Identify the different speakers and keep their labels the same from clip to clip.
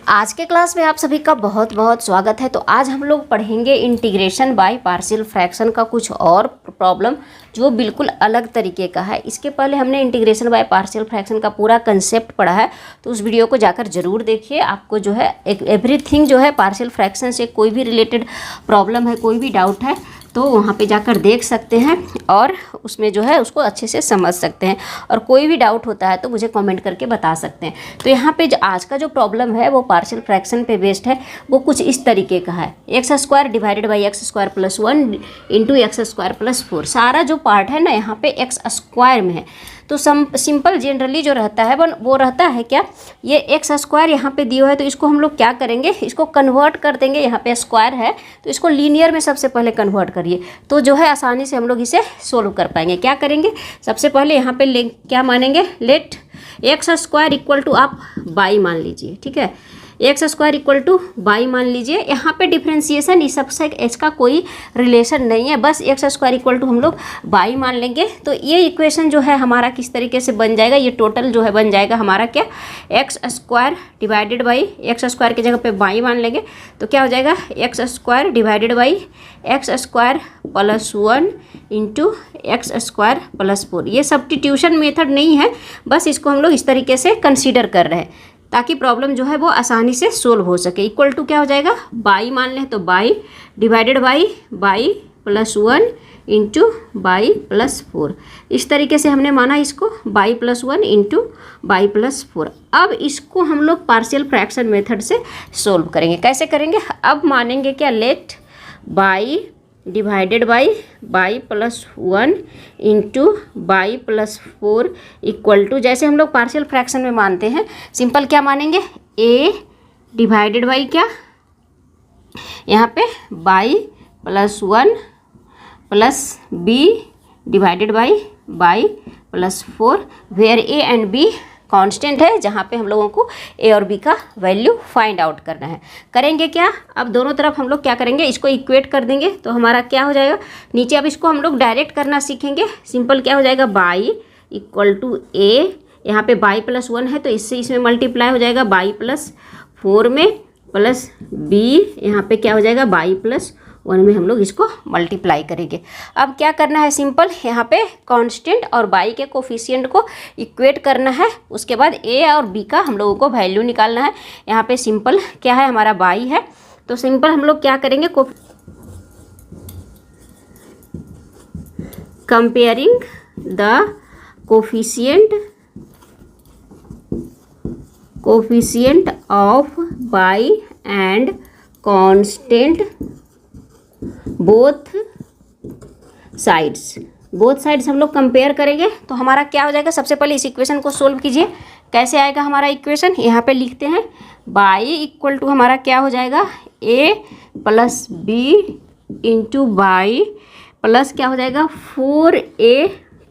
Speaker 1: आज के क्लास में आप सभी का बहुत बहुत स्वागत है। तो आज हम लोग पढ़ेंगे इंटीग्रेशन बाय पार्शियल फ्रैक्शन का कुछ और प्रॉब्लम जो बिल्कुल अलग तरीके का है। इसके पहले हमने इंटीग्रेशन बाय पार्शियल फ्रैक्शन का पूरा कंसेप्ट पढ़ा है, तो उस वीडियो को जाकर ज़रूर देखिए। आपको जो है एवरीथिंग जो है पार्शियल फ्रैक्शन से कोई भी रिलेटेड प्रॉब्लम है, कोई भी डाउट है तो वहाँ पे जाकर देख सकते हैं और उसमें जो है उसको अच्छे से समझ सकते हैं। और कोई भी डाउट होता है तो मुझे कमेंट करके बता सकते हैं। तो यहाँ पे जो आज का जो प्रॉब्लम है वो पार्शियल फ्रैक्शन पे बेस्ड है। वो कुछ इस तरीके का है, x square divided by x square plus 1 into x square plus 4। सारा जो पार्ट है ना यहाँ पे एक्स स्क्वायर में है। तो सिंपल जनरली जो रहता है वो रहता है क्या, ये एक्स स्क्वायर यहाँ पे दिया है तो इसको हम लोग क्या करेंगे, इसको कन्वर्ट कर देंगे। यहाँ पे स्क्वायर है तो इसको लीनियर में सबसे पहले कन्वर्ट करिए, तो जो है आसानी से हम लोग इसे सोल्व कर पाएंगे। क्या करेंगे, सबसे पहले यहाँ पे क्या मानेंगे, let x square equal to आप बाई मान लीजिए। ठीक है, x square equal to y मान लीजिए। यहाँ पे डिफ्रेंसिएशन इस सबसे इसका कोई रिलेशन नहीं है, बस एक्स स्क्वायर इक्वल टू हम लोग बाई मान लेंगे। तो ये इक्वेशन जो है हमारा किस तरीके से बन जाएगा, ये टोटल जो है बन जाएगा हमारा क्या, x square divided by x square की जगह पे बाई मान लेंगे तो क्या हो जाएगा, x square divided by x square plus 1 into x square plus 4। ये सब्स्टिट्यूशन मेथड नहीं है, बस इसको हम लोग इस तरीके से कंसीडर कर रहे हैं ताकि प्रॉब्लम जो है वो आसानी से सोल्व हो सके। इक्वल टू क्या हो जाएगा, बाई मान लें तो y divided by plus 1 into by plus 4। इस तरीके से हमने माना इसको, y plus 1 into by plus 4। अब इसको हम लोग पार्शियल फ्रैक्शन मेथड से सोल्व करेंगे। कैसे करेंगे, अब मानेंगे क्या, let y divided by plus 1 into by plus 4 equal to, जैसे हम लोग पार्शियल फ्रैक्शन में मानते हैं, सिंपल क्या मानेंगे, ए डिवाइडेड बाई क्या, यहाँ पे y plus 1 plus b divided by plus 4, where a and b constant है, जहाँ पे हम लोगों को ए और बी का वैल्यू फाइंड आउट करना है। करेंगे क्या, अब दोनों तरफ हम लोग क्या करेंगे, इसको इक्वेट कर देंगे तो हमारा क्या हो जाएगा, नीचे अब इसको हम लोग डायरेक्ट करना सीखेंगे। सिंपल क्या हो जाएगा, बाई इक्वल टू ए, यहाँ पे बाई प्लस 1 है तो इससे इसमें मल्टीप्लाई हो जाएगा बाई प्लस 4 में, प्लस बी यहाँ पे क्या हो जाएगा, बाई प्लस 1 में हम लोग इसको मल्टीप्लाई करेंगे। अब क्या करना है, सिंपल यहाँ पे कांस्टेंट और बाई के कोफिशिएंट को इक्वेट करना है। उसके बाद ए और बी का हम लोगों को वैल्यू निकालना है। यहाँ पे सिंपल क्या है, हमारा बाई है तो सिंपल हम लोग क्या करेंगे, comparing the coefficient of by and constant both sides हम लोग कंपेयर करेंगे तो हमारा क्या हो जाएगा, सबसे पहले इस इक्वेशन को सोल्व कीजिए। कैसे आएगा हमारा इक्वेशन, यहाँ पे लिखते हैं बाई इक्वल टू हमारा क्या हो जाएगा, A plus B into by plus क्या हो जाएगा 4a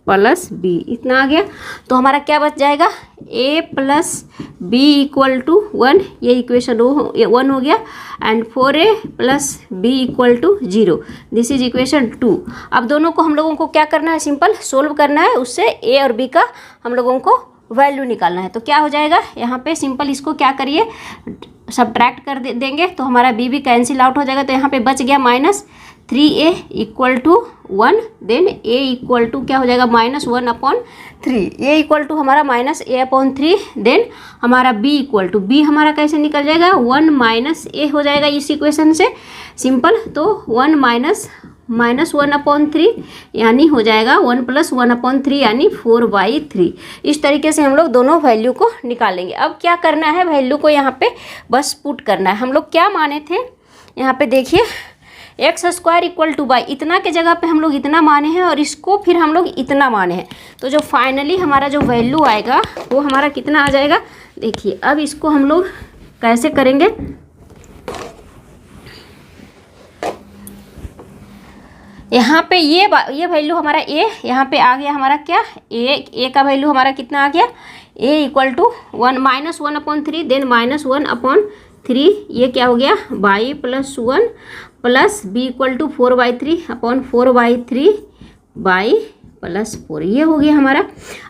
Speaker 1: प्लस बी, इतना आ गया। तो हमारा क्या बच जाएगा, a plus b equal to 1, ये इक्वेशन 1 हो गया, and 4a plus b equal to 0, this is equation 2। अब दोनों को हम लोगों को क्या करना है, सिंपल सोल्व करना है, उससे a और b का हम लोगों को वैल्यू निकालना है। तो क्या हो जाएगा, यहाँ पे सिंपल इसको क्या करिए, सब्ट्रैक्ट कर देंगे तो हमारा b भी कैंसिल आउट हो जाएगा। तो यहाँ पे बच गया minus 3a equal to 1, then a equal to क्या हो जाएगा, माइनस 1/3, a इक्वल टू हमारा माइनस a/3, देन हमारा b इक्वल टू, b हमारा कैसे निकल जाएगा, 1 माइनस a हो जाएगा इस इक्वेशन से सिंपल। तो 1 माइनस 1/3 यानी हो जाएगा 1 प्लस 1/3 यानी 4/3। इस तरीके से हम लोग दोनों वैल्यू को निकालेंगे। अब क्या करना है, वैल्यू को यहाँ पे बस पुट करना है। हम लोग क्या माने थे, यहाँ पे देखिए x square equal to by, इतना के जगह पे हम लोग इतना माने हैं और इसको फिर हम लोग इतना माने हैं। तो जो फाइनली हमारा जो वैल्यू आएगा वो हमारा कितना आ जाएगा, देखिए। अब इसको हम लोग कैसे करेंगे, यहाँ पे ये वैल्यू हमारा a यहाँ पे आ गया, हमारा क्या a का वैल्यू हमारा कितना आ गया, a equal to 1 minus 1/3, then minus 1/3, ये क्या हो गया, y plus 1 plus b equal to 4/3 y plus 4, ये हो गया हमारा।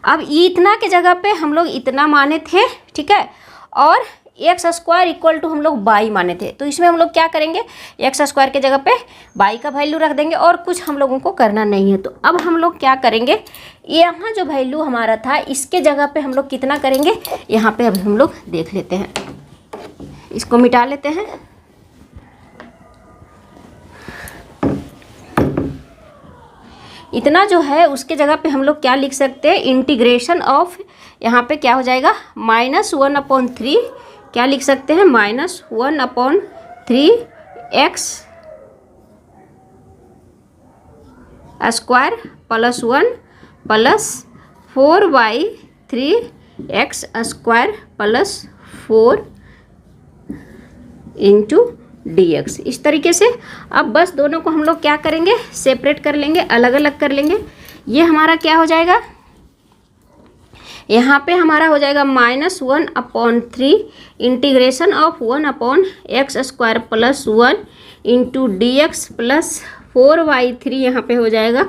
Speaker 1: अब इतना के जगह पे हम लोग इतना माने थे, ठीक है, और एक्स स्क्वायर इक्वल टू हम लोग बाई माने थे, तो इसमें हम लोग क्या करेंगे, एक्स स्क्वायर के जगह पे बाई का वैल्यू रख देंगे और कुछ हम लोगों को करना नहीं है। तो अब हम लोग क्या करेंगे, यहाँ जो वैल्यू हमारा था इसके जगह पे हम लोग कितना करेंगे, यहाँ पे अभी हम लोग देख लेते हैं, इसको मिटा लेते हैं। इतना जो है उसके जगह पे हम लोग क्या लिख सकते हैं, इंटीग्रेशन ऑफ, यहाँ पे क्या हो जाएगा -1/3, क्या लिख सकते हैं -1/3 x square plus 1 plus 4/3 x square plus 4 into dx। इस तरीके से अब बस दोनों को हम लोग क्या करेंगे, सेपरेट कर लेंगे, अलग अलग कर लेंगे। ये हमारा क्या हो जाएगा, यहाँ पे हमारा हो जाएगा -1/3 integration of 1/x square plus 1 into dx plus 4/3, यहाँ पे हो जाएगा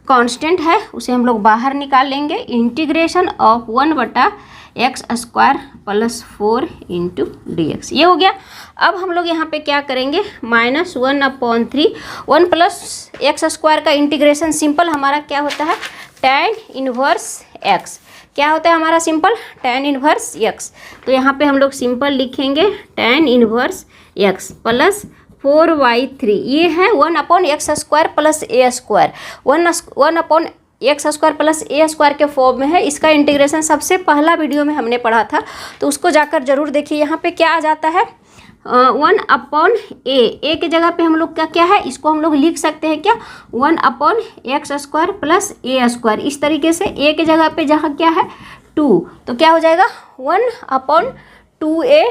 Speaker 1: कांस्टेंट है उसे हम लोग बाहर निकाल लेंगे, integration of 1/x square plus 4 into dx। ये हो गया। अब हम लोग यहाँ पे क्या करेंगे, -1/3 1 प्लस एक्स स्क्वायर का इंटीग्रेशन सिंपल हमारा क्या होता है, tan इनवर्स x। क्या होता है हमारा सिंपल, tan इनवर्स x। तो यहाँ पे हम लोग सिंपल लिखेंगे tan इनवर्स x प्लस 4/3, ये है 1/x square plus a square, 1/x square plus a square के फॉर्म में है। इसका इंटीग्रेशन सबसे पहला वीडियो में हमने पढ़ा था, तो उसको जाकर जरूर देखिए। यहाँ पे क्या आ जाता है 1/a के जगह पे हम लोग का क्या है, इसको हम लोग लिख सकते हैं क्या 1/x square plus a square. इस तरीके से a के जगह पे जहाँ क्या है 2, तो क्या हो जाएगा 1/2a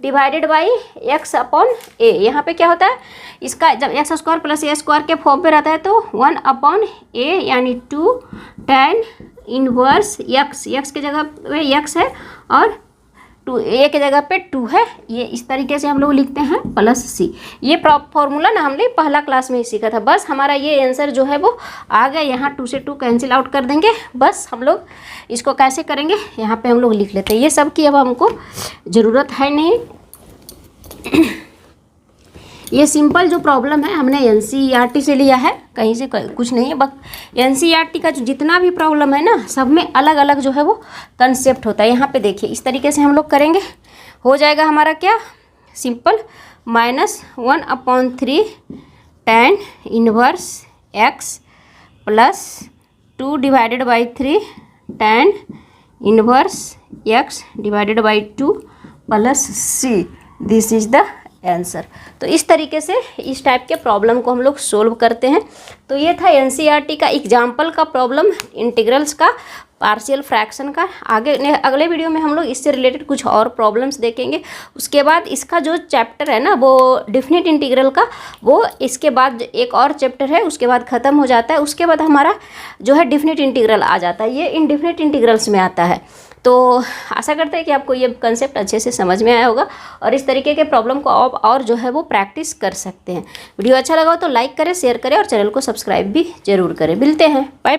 Speaker 1: डिवाइडेड बाई x/a। यहाँ पे क्या होता है, इसका जब x square plus a square के फॉर्म पे रहता है तो 1/a यानी 2 tan इनवर्स x के जगह पे x है और 2a के जगह पे 2 है। ये इस तरीके से हम लोग लिखते हैं प्लस c। ये फॉर्मूला ना हमने पहला क्लास में ही सीखा था। बस हमारा ये आंसर जो है वो आ गया। यहाँ 2 से 2 कैंसिल आउट कर देंगे। बस हम लोग इसको कैसे करेंगे, यहाँ पे हम लोग लिख लेते हैं। ये सब की अब हमको ज़रूरत है नहीं। ये सिंपल जो प्रॉब्लम है हमने NCERT से लिया है, कहीं से कुछ नहीं है। बस NCERT का जो जितना भी प्रॉब्लम है ना, सब में अलग अलग जो है वो कंसेप्ट होता है। यहाँ पे देखिए इस तरीके से हम लोग करेंगे, हो जाएगा हमारा क्या simple -1/3 tan inverse x plus 2 divided by 3 tan inverse x divided by 2 plus c। This is the answer. तो इस तरीके से इस टाइप के प्रॉब्लम को हम लोग सोल्व करते हैं। तो ये था NCERT का एग्जाम्पल का प्रॉब्लम, इंटीग्रल्स का, पार्शियल फ्रैक्शन का। अगले वीडियो में हम लोग इससे रिलेटेड कुछ और प्रॉब्लम्स देखेंगे। उसके बाद इसका जो चैप्टर है ना वो डेफिनेट इंटीग्रल का, वो इसके बाद एक और चैप्टर है, उसके बाद ख़त्म हो जाता है। उसके बाद हमारा जो है डेफिनेट इंटीग्रल आ जाता है। ये इनडेफिनेट इंटीग्रल्स में आता है। तो आशा करते हैं कि आपको ये कंसेप्ट अच्छे से समझ में आया होगा और इस तरीके के प्रॉब्लम को आप और जो है वो प्रैक्टिस कर सकते हैं। वीडियो अच्छा लगा हो तो लाइक करें, शेयर करें और चैनल को सब्सक्राइब भी जरूर करें। मिलते हैं, बाय।